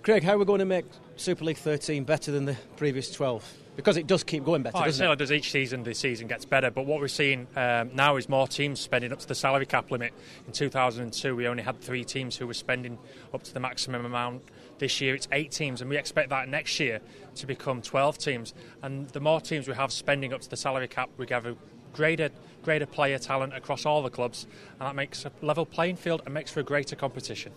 Craig, how are we going to make Super League 13 better than the previous 12? Because it does keep going better, doesn't it? It does. Each season, the season gets better. But what we're seeing now is more teams spending up to the salary cap limit. In 2002, we only had 3 teams who were spending up to the maximum amount. This year, it's 8 teams, and we expect that next year to become 12 teams. And the more teams we have spending up to the salary cap, we have a greater player talent across all the clubs, and that makes a level playing field and makes for a greater competition.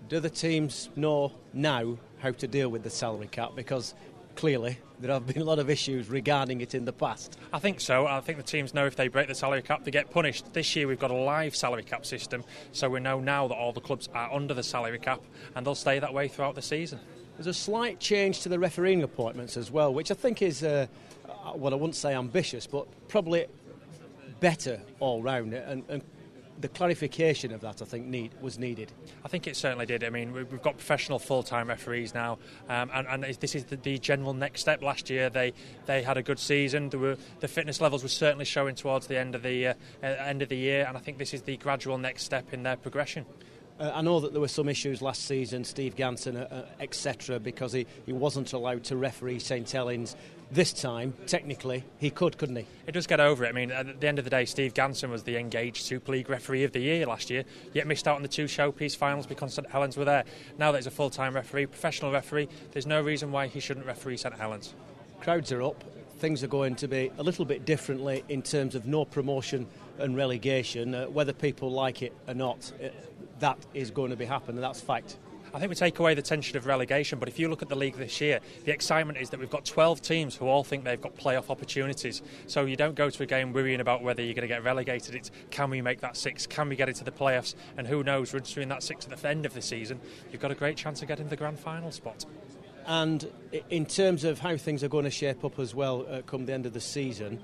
Do the teams know now how to deal with the salary cap? Because clearly there have been a lot of issues regarding it in the past. I think so. I think the teams know if they break the salary cap, they get punished. This year we've got a live salary cap system, so we know now that all the clubs are under the salary cap, and they'll stay that way throughout the season. There's a slight change to the refereeing appointments as well, which I think is, I wouldn't say ambitious, but probably better all round. And the clarification of that, I think, was needed. I think it certainly did. I mean, we've got professional full-time referees now, and this is the general next step. Last year, they had a good season. The fitness levels were certainly showing towards the end of the year, and I think this is the gradual next step in their progression. I know that there were some issues last season, Steve Ganson, etc., because he wasn't allowed to referee St Helens. This time, technically, he couldn't he? It does get over it. I mean, at the end of the day, Steve Ganson was the engaged Super League referee of the year last year, yet missed out on the 2 showpiece finals because St Helens were there. Now that he's a full-time referee, professional referee, there's no reason why he shouldn't referee St Helens. Crowds are up. Things are going to be a little bit differently in terms of no promotion and relegation. Whether people like it or not, that is going to be happening. That's fact. I think we take away the tension of relegation, but if you look at the league this year, the excitement is that we've got 12 teams who all think they've got playoff opportunities. So you don't go to a game worrying about whether you're going to get relegated. It's can we make that 6? Can we get into the playoffs? And who knows, once we're in that 6 at the end of the season, you've got a great chance of getting the grand final spot. And in terms of how things are going to shape up as well come the end of the season,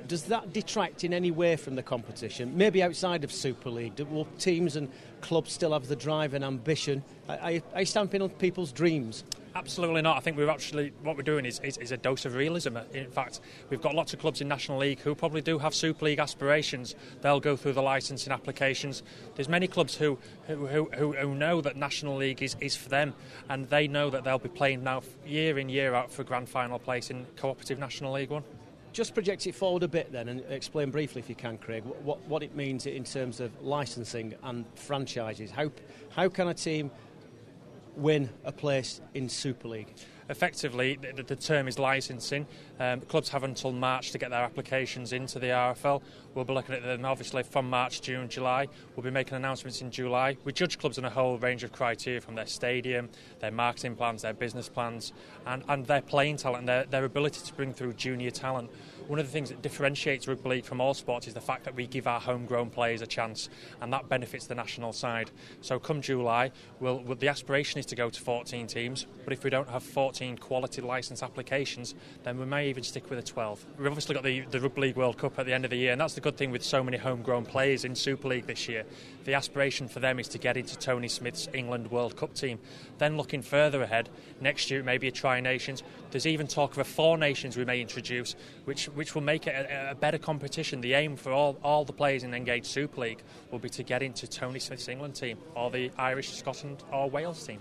does that detract in any way from the competition? Maybe outside of Super League, will teams and clubs still have the drive and ambition? Are you stamping on people's dreams? Absolutely not. I think what we're doing is a dose of realism. In fact, we've got lots of clubs in National League who probably do have Super League aspirations. They'll go through the licensing applications. There's many clubs who know that National League is for them, and they know that they'll be playing now year in, year out for grand final place in Cooperative National League 1. Just project it forward a bit then and explain briefly, if you can, Craig, what it means in terms of licensing and franchises. How can a team win a place in Super League? Effectively, the term is licensing. Clubs have until March to get their applications into the RFL. We'll be looking at them obviously from March, June, July. We'll be making announcements in July. We judge clubs on a whole range of criteria, from their stadium, their marketing plans, their business plans, and their playing talent, and their ability to bring through junior talent. One of the things that differentiates rugby league from all sports is the fact that we give our homegrown players a chance, and that benefits the national side. So come July, the aspiration is to go to 14 teams, but if we don't have 14 quality licence applications, then we may even stick with a 12. We've obviously got the Rugby League World Cup at the end of the year, and that's the good thing with so many homegrown players in Super League this year. The aspiration for them is to get into Tony Smith's England World Cup team. Then looking further ahead, next year it may be a Tri-Nations. There's even talk of a 4 Nations we may introduce, which will make it a better competition. The aim for all the players in Engaged Super League will be to get into Tony Smith's England team, or the Irish, Scotland or Wales team.